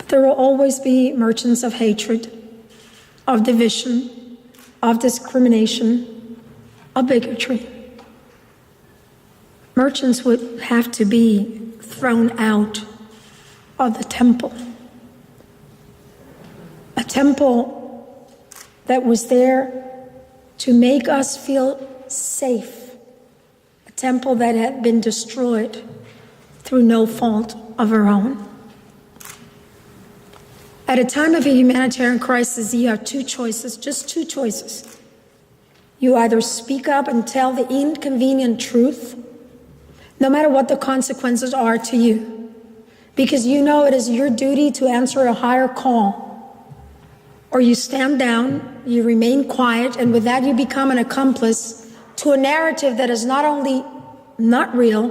There will always be merchants of hatred, of division, of discrimination, of bigotry. Merchants would have to be thrown out of the temple. A temple that was there to make us feel safe. A temple that had been destroyed through no fault of our own. At a time of a humanitarian crisis, you have two choices, just two choices. You either speak up and tell the inconvenient truth, no matter what the consequences are to you, because you know it is your duty to answer a higher call. Or you stand down, you remain quiet, and with that you become an accomplice to a narrative that is not only not real,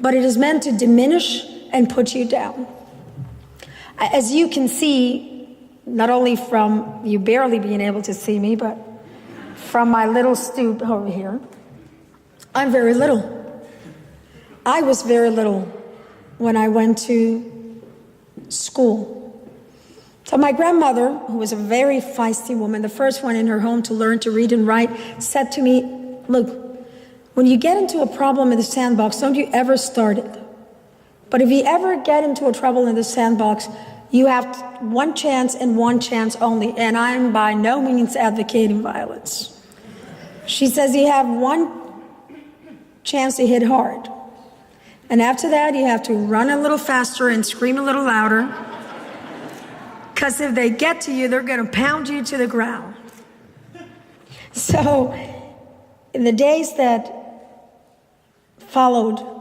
but it is meant to diminish and put you down. As you can see, not only from you barely being able to see me, but from my little stoop over here, I'm very little. I was very little when I went to school. So my grandmother, who was a very feisty woman, the first one in her home to learn to read and write, said to me, look, when you get into a problem in the sandbox, don't you ever start it. But if you ever get into a trouble in the sandbox, you have one chance and one chance only, and I'm by no means advocating violence. She says you have one chance to hit hard. And after that, you have to run a little faster and scream a little louder, because if they get to you, they're going to pound you to the ground. So in the days that followed,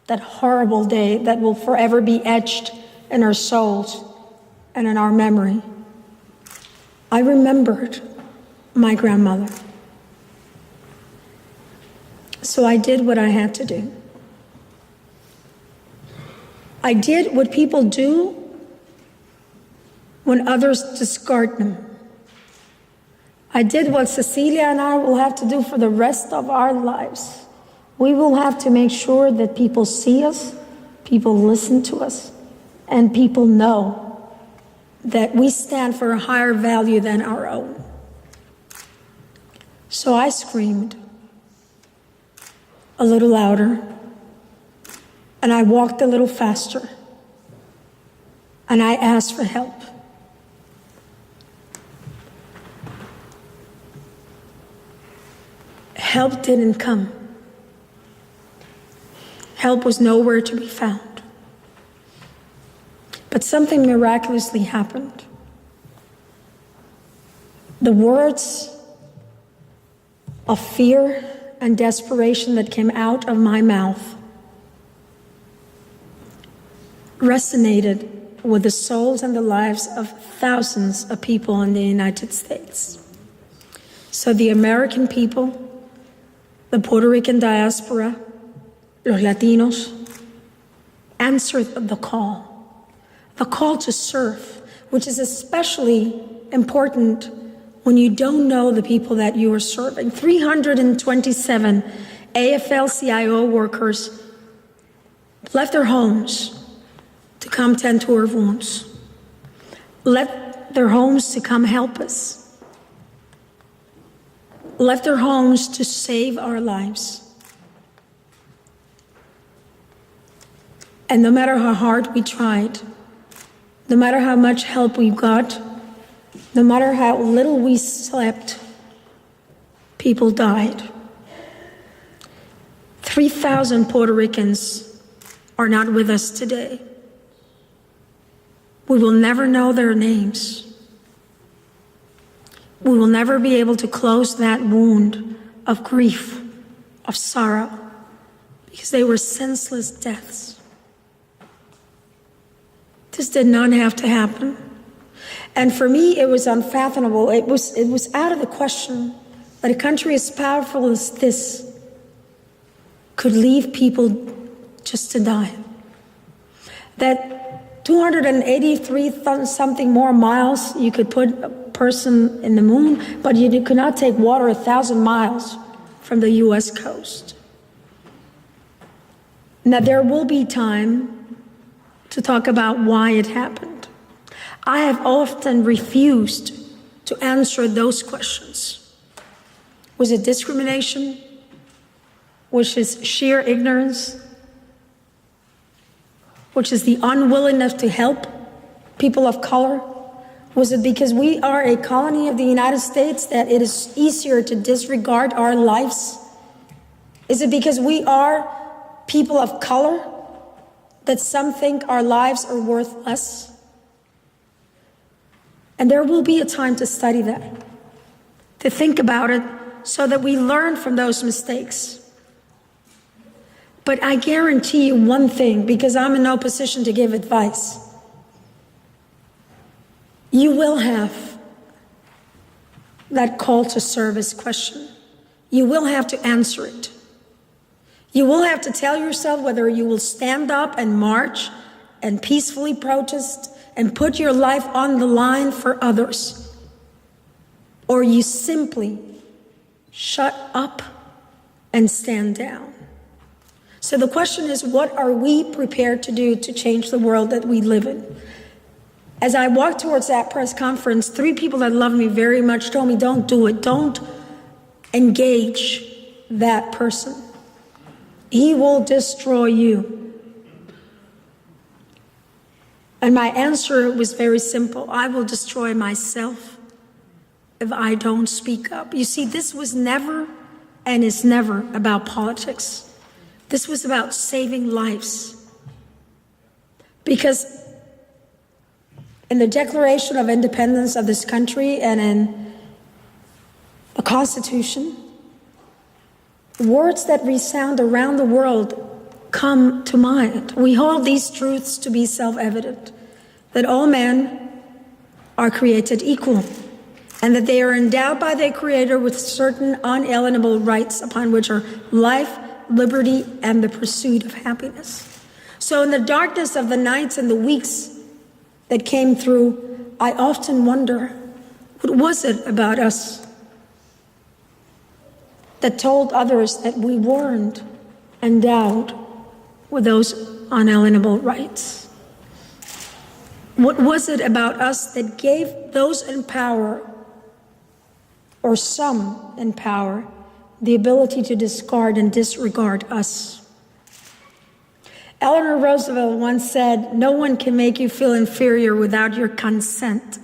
that horrible day that will forever be etched in our souls and in our memory, I remembered my grandmother. So I did what I had to do. I did what people do when others discard them. I did what Cecilia and I will have to do for the rest of our lives. We will have to make sure that people see us, people listen to us, and people know that we stand for a higher value than our own. So I screamed a little louder, and I walked a little faster, and I asked for help. Help didn't come. Help was nowhere to be found. But something miraculously happened. The words of fear and desperation that came out of my mouth resonated with the souls and the lives of thousands of people in the United States. So the American people, the Puerto Rican diaspora, los Latinos, answered the call to serve, which is especially important when you don't know the people that you are serving. 327 AFL-CIO workers left their homes to come tend to our wounds, left their homes to come help us, left their homes to save our lives. And no matter how hard we tried, no matter how much help we got, no matter how little we slept, people died. 3,000 Puerto Ricans are not with us today. We will never know their names. We will never be able to close that wound of grief, of sorrow, because they were senseless deaths. This did not have to happen. And for me, it was unfathomable. It was out of the question that a country as powerful as this could leave people just to die. That 283 something more miles, you could put a person in the moon, but you could not take water 1,000 miles from the US coast. Now, there will be time to talk about why it happened. I have often refused to answer those questions. Was it discrimination? Which is sheer ignorance? Which is the unwillingness to help people of color? Was it because we are a colony of the United States that it is easier to disregard our lives? Is it because we are people of color that some think our lives are worth less? And there will be a time to study that, to think about it so that we learn from those mistakes. But I guarantee you one thing, because I'm in no position to give advice. You will have that call to service question. You will have to answer it. You will have to tell yourself whether you will stand up and march and peacefully protest and put your life on the line for others, or you simply shut up and stand down. So the question is, what are we prepared to do to change the world that we live in? As I walked towards that press conference, 3 people that love me very much told me, don't do it. Don't engage that person. He will destroy you. And my answer was very simple. I will destroy myself if I don't speak up. You see, this was never and is never about politics. This was about saving lives. Because in the Declaration of Independence of this country and in the Constitution, words that resound around the world come to mind. We hold these truths to be self-evident, that all men are created equal, and that they are endowed by their Creator with certain unalienable rights upon which are life, liberty, and the pursuit of happiness. So in the darkness of the nights and the weeks that came through, I often wonder, what was it about us that told others that we weren't endowed with those unalienable rights? What was it about us that gave those in power, or some in power, the ability to discard and disregard us? Eleanor Roosevelt once said, "No one can make you feel inferior without your consent."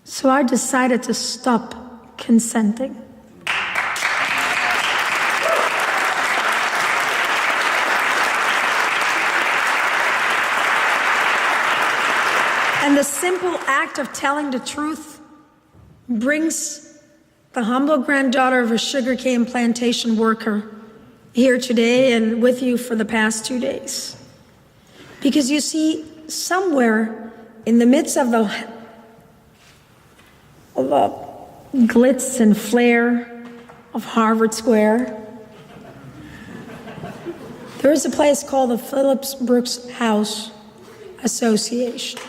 So I decided to stop consenting. And the simple act of telling the truth brings the humble granddaughter of a sugarcane plantation worker here today and with you for the past 2 days. Because you see, somewhere in the midst of the glitz and flare of Harvard Square, there is a place called the Phillips Brooks House Association.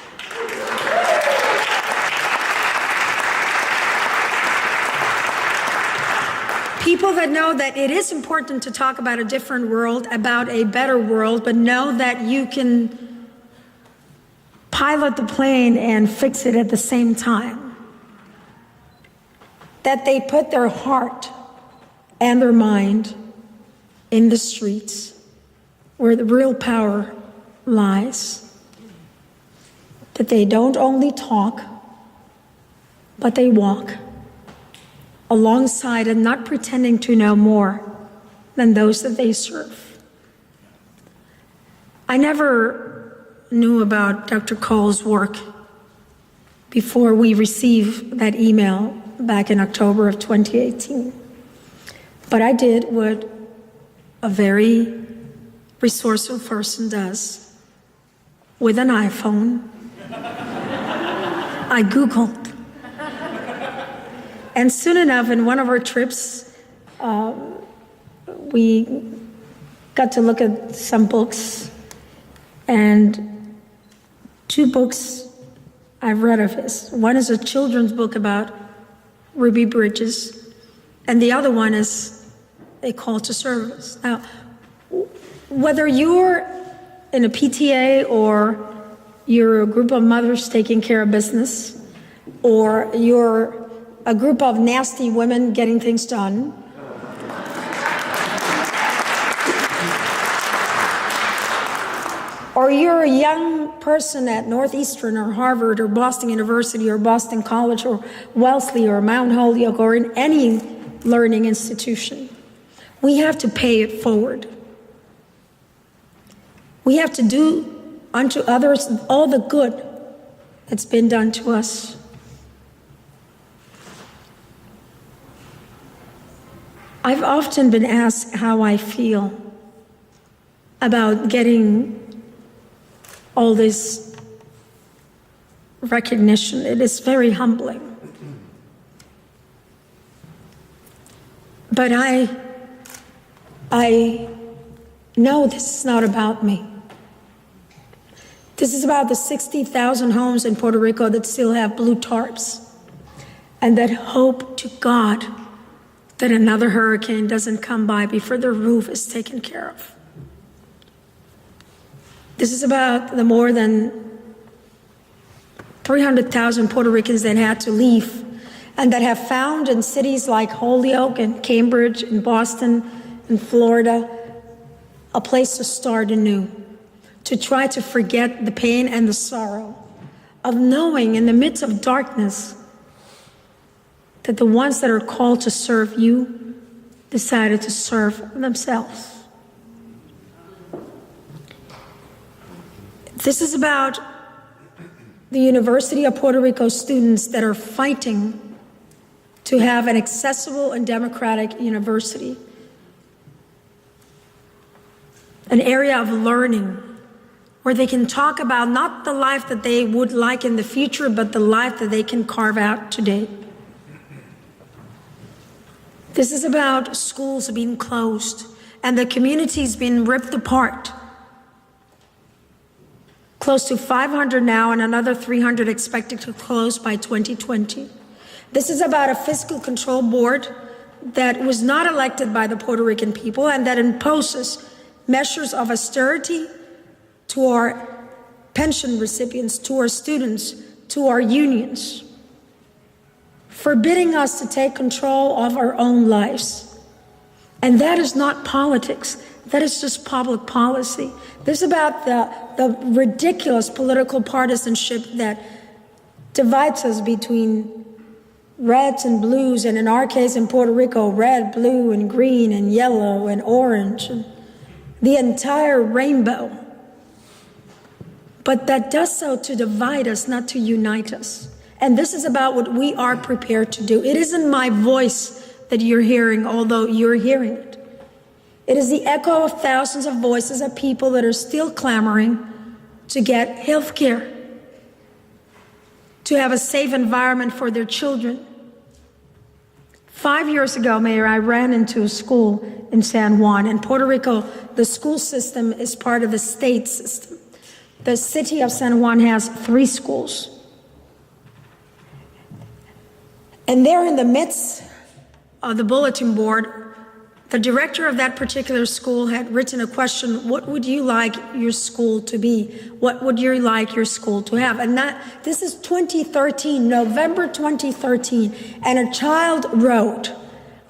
People that know that it is important to talk about a different world, about a better world, but know that you can pilot the plane and fix it at the same time. That they put their heart and their mind in the streets where the real power lies. That they don't only talk, but they walk alongside and not pretending to know more than those that they serve. I never knew about Dr. Cole's work before we received that email back in October of 2018. But I did what a very resourceful person does. With an iPhone, I Googled. And soon enough, in one of our trips, we got to look at some books, and 2 books I've read of his. One is a children's book about Ruby Bridges, and the other one is A Call to Service. Now, whether you're in a PTA or you're a group of mothers taking care of business, or you're a group of nasty women getting things done, or you're a young person at Northeastern or Harvard or Boston University or Boston College or Wellesley or Mount Holyoke or in any learning institution. We have to pay it forward. We have to do unto others all the good that's been done to us. I've often been asked how I feel about getting all this recognition. It is very humbling. But I know this is not about me. This is about the 60,000 homes in Puerto Rico that still have blue tarps and that hope to God that another hurricane doesn't come by before their roof is taken care of. This is about the more than 300,000 Puerto Ricans that had to leave and that have found in cities like Holyoke and Cambridge and Boston and Florida a place to start anew, to try to forget the pain and the sorrow of knowing in the midst of darkness that the ones that are called to serve you decided to serve themselves. This is about the University of Puerto Rico students that are fighting to have an accessible and democratic university, an area of learning where they can talk about not the life that they would like in the future, but the life that they can carve out today. This is about schools being closed and the communities being ripped apart. Close to 500 now and another 300 expected to close by 2020. This is about a fiscal control board that was not elected by the Puerto Rican people and that imposes measures of austerity to our pension recipients, to our students, to our unions, forbidding us to take control of our own lives. And that is not politics. That is just public policy. This is about the ridiculous political partisanship that divides us between reds and blues, and in our case in Puerto Rico, red, blue, and green, and yellow, and orange, and the entire rainbow. But that does so to divide us, not to unite us. And this is about what we are prepared to do. It isn't my voice that you're hearing, although you're hearing it. It is the echo of thousands of voices of people that are still clamoring to get health care, to have a safe environment for their children. 5 years ago, Mayor, I ran into a school in San Juan. In Puerto Rico, the school system is part of the state system. The city of San Juan has 3 schools. And there in the midst of the bulletin board, the director of that particular school had written a question: what would you like your school to be? What would you like your school to have? And this is 2013, November 2013, and a child wrote,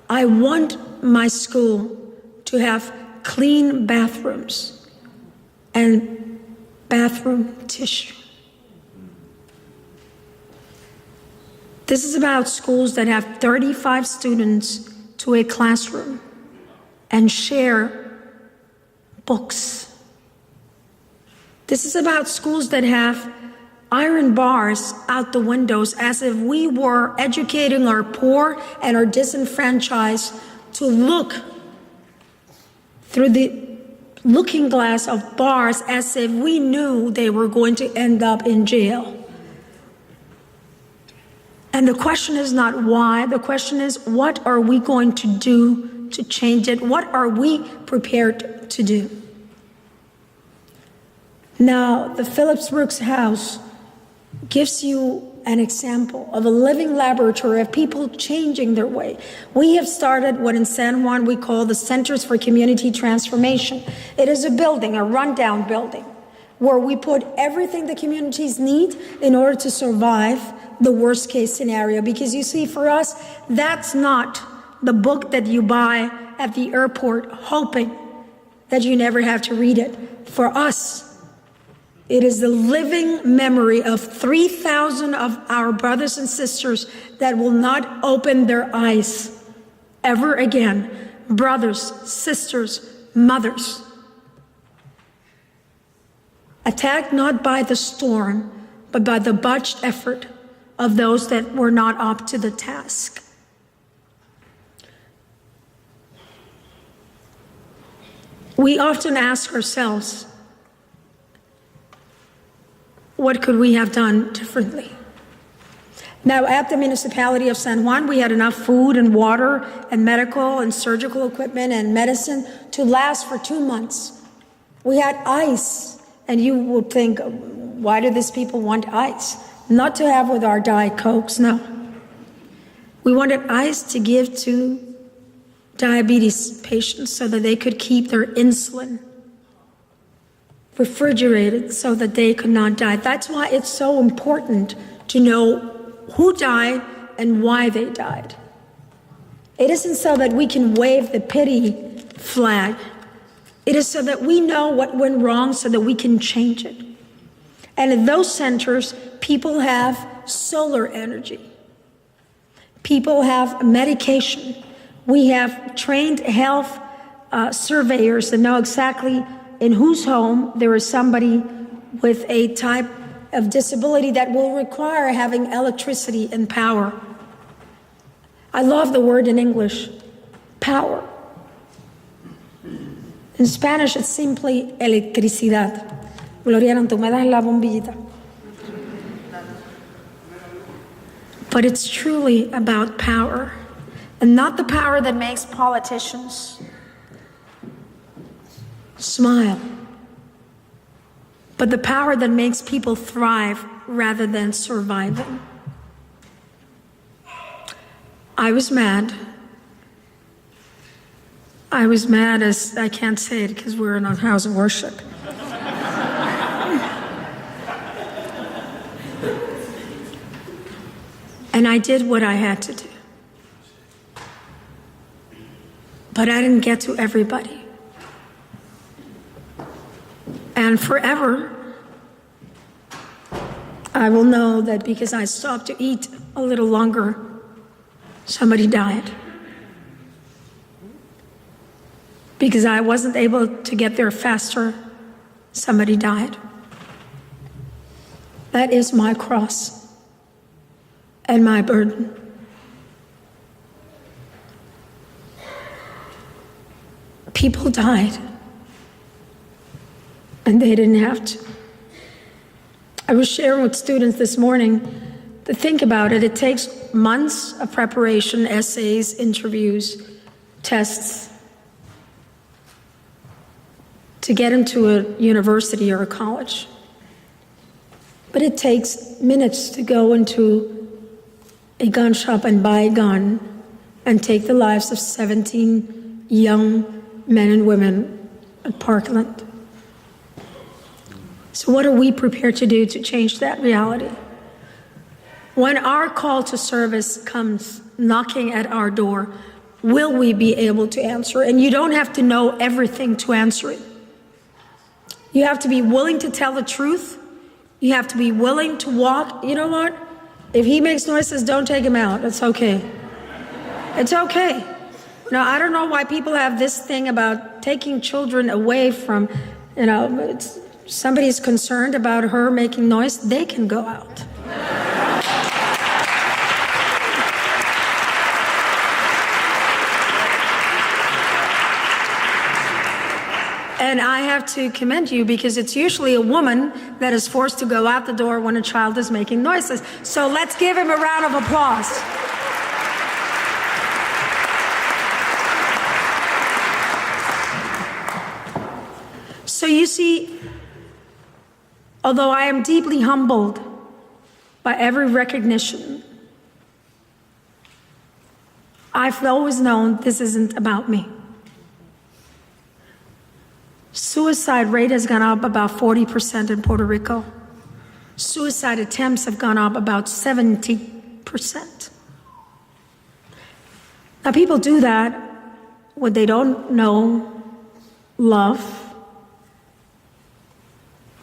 I want my school to have clean bathrooms and bathroom tissue. This is about schools that have 35 students to a classroom and share books. This is about schools that have iron bars out the windows, as if we were educating our poor and our disenfranchised to look through the looking glass of bars as if we knew they were going to end up in jail. And the question is not why, the question is, what are we going to do to change it? What are we prepared to do? Now, the Phillips Brooks House gives you an example of a living laboratory of people changing their way. We have started what in San Juan we call the Centers for Community Transformation. It is a building, a rundown building, where we put everything the communities need in order to survive the worst case scenario. Because you see, for us, that's not the book that you buy at the airport hoping that you never have to read it. For us, it is the living memory of 3,000 of our brothers and sisters that will not open their eyes ever again. Brothers, sisters, mothers. Attacked not by the storm, but by the botched effort of those that were not up to the task. We often ask ourselves, what could we have done differently? Now, at the municipality of San Juan, we had enough food and water and medical and surgical equipment and medicine to last for 2 months. We had ice, and you would think, why do these people want ice? Not to have with our Diet Cokes, no. We wanted ice to give to diabetes patients so that they could keep their insulin refrigerated so that they could not die. That's why it's so important to know who died and why they died. It isn't so that we can wave the pity flag. It is so that we know what went wrong so that we can change it. And in those centers, people have solar energy. People have medication. We have trained health surveyors that know exactly in whose home there is somebody with a type of disability that will require having electricity and power. I love the word in English, power. In Spanish, it's simply electricidad. Gloriana, tú me das la bombillita. But it's truly about power, and not the power that makes politicians smile, but the power that makes people thrive rather than surviving. I was mad. I was mad as, I can't say it because we're in a house of worship. And I did what I had to do. But I didn't get to everybody. And forever, I will know that because I stopped to eat a little longer, somebody died. Because I wasn't able to get there faster, somebody died. That is my cross and my burden. People died, and they didn't have to. I was sharing with students this morning to think about it. It takes months of preparation, essays, interviews, tests, to get into a university or a college. But it takes minutes to go into a gun shop and buy a gun and take the lives of 17 young men and women at Parkland. So what are we prepared to do to change that reality? When our call to service comes knocking at our door, will we be able to answer? And you don't have to know everything to answer it. You have to be willing to tell the truth. You have to be willing to walk. You know what? If he makes noises, don't take him out. It's okay. It's okay. Now, I don't know why people have this thing about taking children away from, somebody's concerned about her making noise, they can go out. And I have to commend you because it's usually a woman that is forced to go out the door when a child is making noises. So let's give him a round of applause. So you see, although I am deeply humbled by every recognition, I've always known this isn't about me. Suicide rate has gone up about 40% in Puerto Rico. Suicide attempts have gone up about 70%. Now, people do that when they don't know love,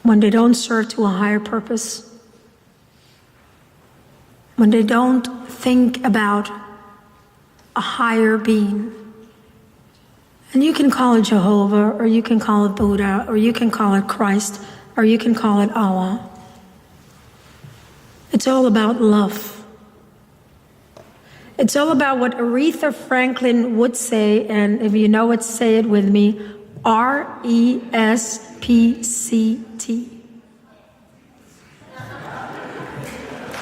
when they don't serve to a higher purpose, when they don't think about a higher being. And you can call it Jehovah, or you can call it Buddha, or you can call it Christ, or you can call it Allah. It's all about love. It's all about what Aretha Franklin would say, and if you know it, say it with me, RESPCT.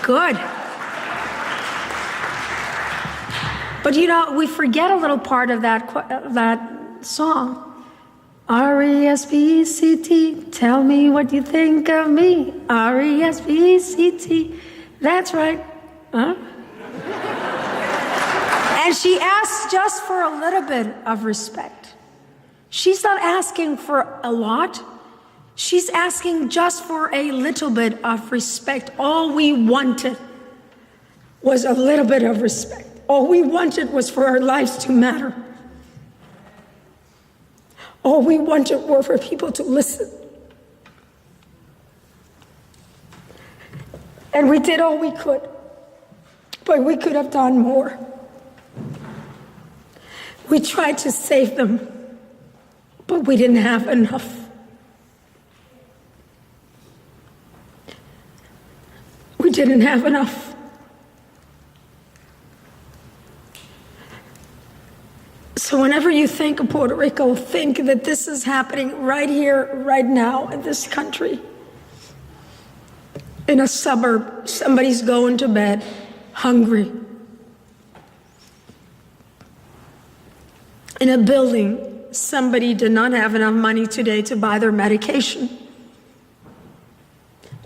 Good. But you know, we forget a little part of that song. RESPCT, tell me what you think of me. RESPCT, that's right. Huh? And she asks just for a little bit of respect. She's not asking for a lot. She's asking just for a little bit of respect. All we wanted was a little bit of respect. All we wanted was for our lives to matter. All we wanted were for people to listen. And we did all we could, but we could have done more. We tried to save them, but we didn't have enough. We didn't have enough. So whenever you think of Puerto Rico, think that this is happening right here, right now, in this country. In a suburb, somebody's going to bed hungry. In a building, somebody did not have enough money today to buy their medication.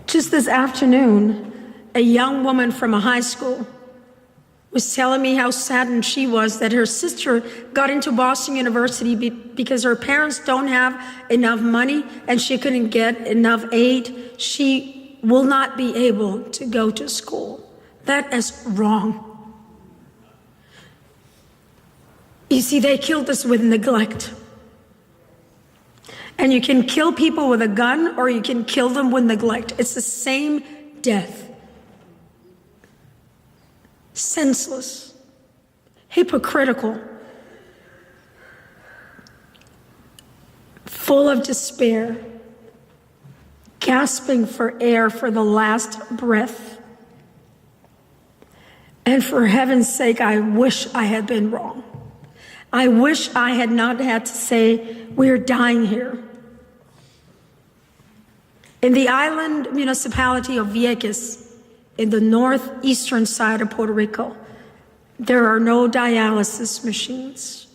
Just this afternoon, a young woman from a high school was telling me how saddened she was that her sister got into Boston University because her parents don't have enough money and she couldn't get enough aid. She will not be able to go to school. That is wrong. You see, they killed us with neglect. And you can kill people with a gun or you can kill them with neglect. It's the same death. Senseless, hypocritical, full of despair, gasping for air for the last breath. And for heaven's sake, I wish I had been wrong. I wish I had not had to say, we're dying here. In the island municipality of Vieques, in the northeastern side of Puerto Rico, there are no dialysis machines.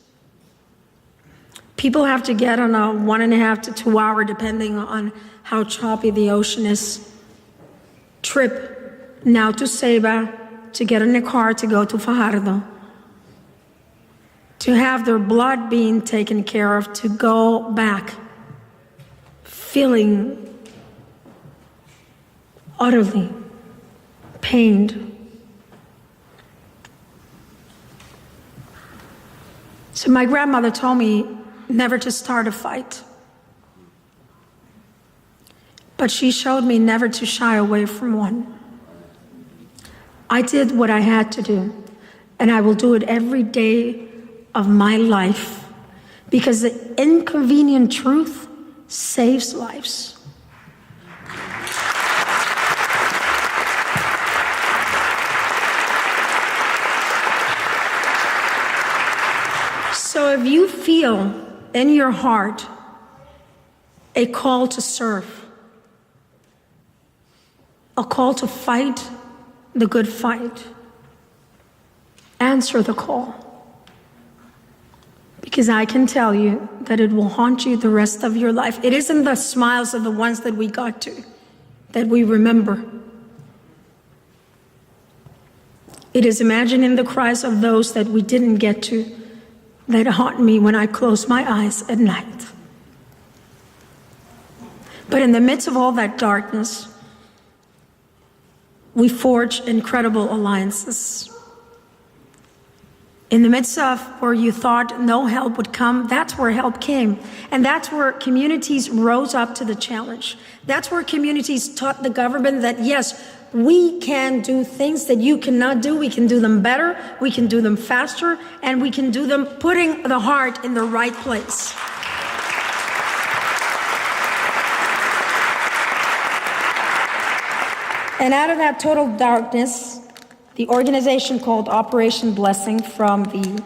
People have to get on a 1.5 to 2 hour, depending on how choppy the ocean is, trip now to Ceiba to get in a car to go to Fajardo, to have their blood being taken care of, to go back feeling utterly pained. So my grandmother told me never to start a fight. But she showed me never to shy away from one. I did what I had to do, and I will do it every day of my life, because the inconvenient truth saves lives. So if you feel in your heart a call to serve, a call to fight the good fight, answer the call. Because I can tell you that it will haunt you the rest of your life. It isn't the smiles of the ones that we got to that we remember. It is imagining the cries of those that we didn't get to that haunt me when I close my eyes at night. But in the midst of all that darkness, we forge incredible alliances. In the midst of where you thought no help would come, that's where help came. And that's where communities rose up to the challenge. That's where communities taught the government that, yes, we can do things that you cannot do. We can do them better, we can do them faster, and we can do them putting the heart in the right place. And out of that total darkness, the organization called Operation Blessing from the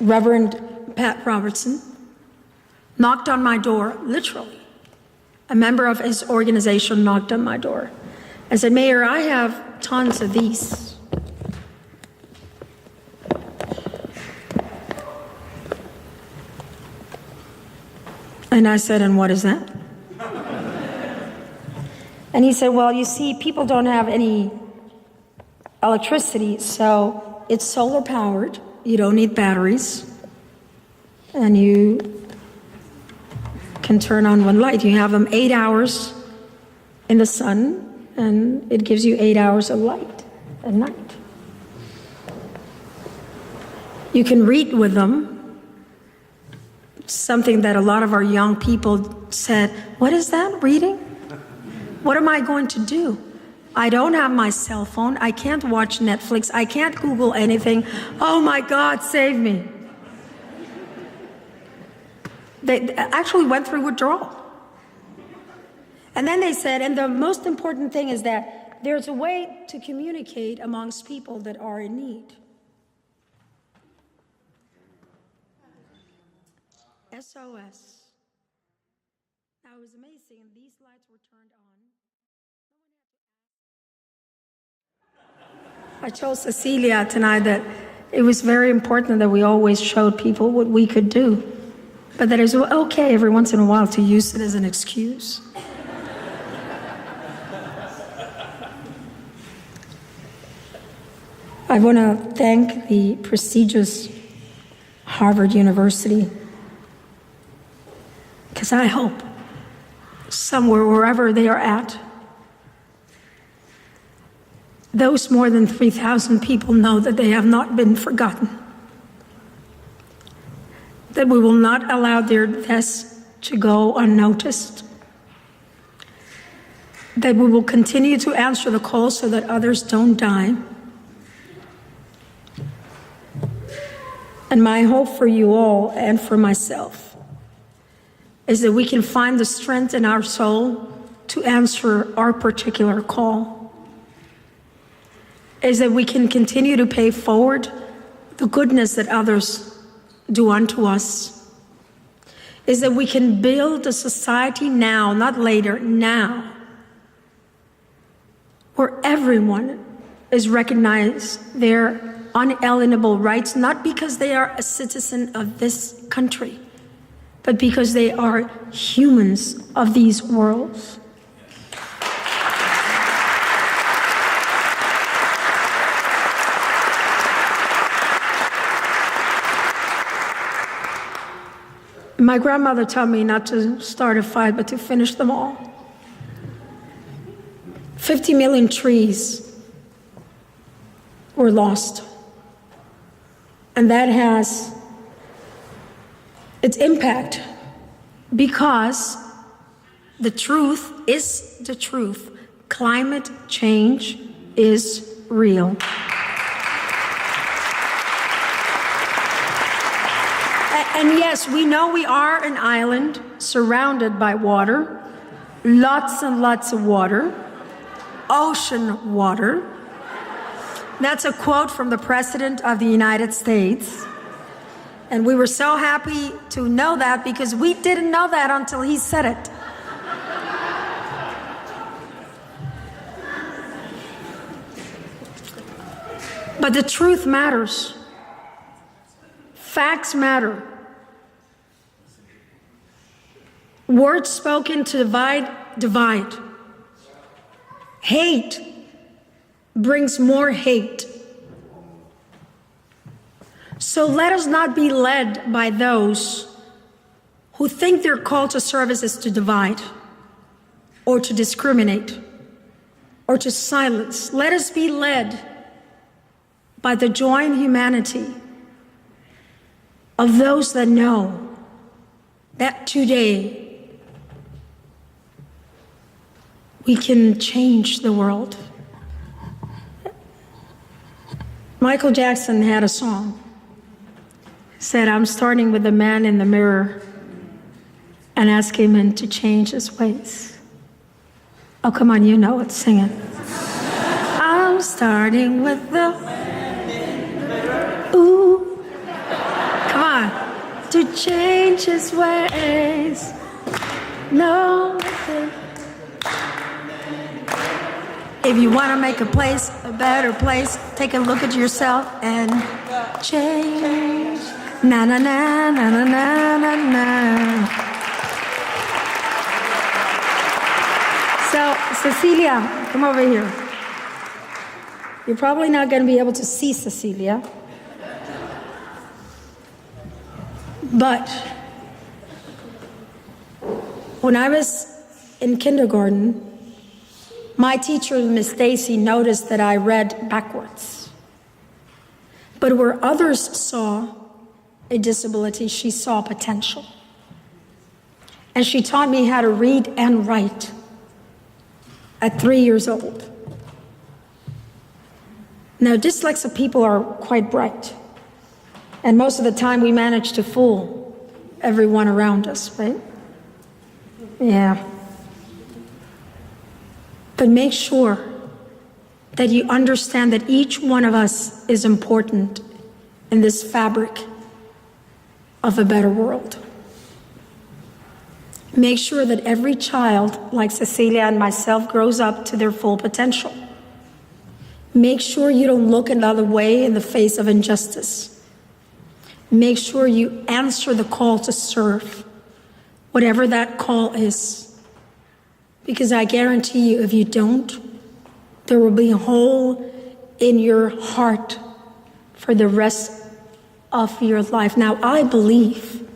Reverend Pat Robertson knocked on my door, literally. A member of his organization knocked on my door and said, "Mayor, I have tons of these. And I said, "And what is that?" And he said, "Well, you see, people don't have any electricity, so it's solar powered. You don't need batteries. And you can turn on one light. You have them 8 hours in the sun, and it gives you 8 hours of light at night. You can read with them." Something that a lot of our young people said, "What is that, reading? What am I going to do? I don't have my cell phone. I can't watch Netflix. I can't Google anything. Oh my God, save me." They actually went through withdrawal. And then they said, and the most important thing is that there's a way to communicate amongst people that are in need. SOS. Now it was amazing, and these lights were turned on. I chose Cecilia tonight that it was very important that we always showed people what we could do, but that it's okay every once in a while to use it as an excuse. I want to thank the prestigious Harvard University, because I hope somewhere, wherever they are at, those more than 3,000 people know that they have not been forgotten, that we will not allow their deaths to go unnoticed, that we will continue to answer the call so that others don't die. And my hope for you all and for myself is that we can find the strength in our soul to answer our particular call, is that we can continue to pay forward the goodness that others do unto us, is that we can build a society now, not later, now, where everyone is recognized their unalienable rights, not because they are a citizen of this country, but because they are humans of these worlds. My grandmother told me not to start a fight, but to finish them all. 50 million trees were lost. And that has its impact because the truth is the truth. Climate change is real. And yes, we know we are an island surrounded by water, lots and lots of water, ocean water. That's a quote from the President of the United States. And we were so happy to know that because we didn't know that until he said it. But the truth matters. Facts matter. Words spoken to divide. Hate brings more hate. So let us not be led by those who think their call to service is to divide or to discriminate or to silence. Let us be led by the joy and humanity of those that know that today we can change the world. Michael Jackson had a song. He said, I'm starting with the man in the mirror and asking him to change his ways. Oh, come on, you know it, sing it. I'm starting with the man in the mirror. Ooh, come on. To change his ways. No. If you want to make a place a better place, take a look at yourself and change. Na na na na na na na na. So, Cecilia, come over here. You're probably not going to be able to see Cecilia. But when I was in kindergarten, my teacher, Miss Stacy, noticed that I read backwards. But where others saw a disability, she saw potential. And she taught me how to read and write at 3 years old. Now, dyslexic people are quite bright. And most of the time we manage to fool everyone around us, right? Yeah. But make sure that you understand that each one of us is important in this fabric of a better world. Make sure that every child, like Cecilia and myself, grows up to their full potential. Make sure you don't look another way in the face of injustice. Make sure you answer the call to serve, whatever that call is. Because I guarantee you, if you don't, there will be a hole in your heart for the rest of your life. Now, I believe,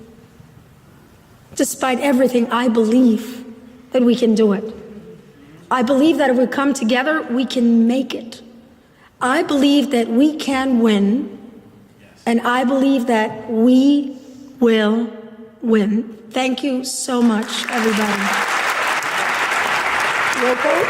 despite everything, I believe that we can do it. I believe that if we come together, we can make it. I believe that we can win, and I believe that we will win. Thank you so much, everybody. You okay?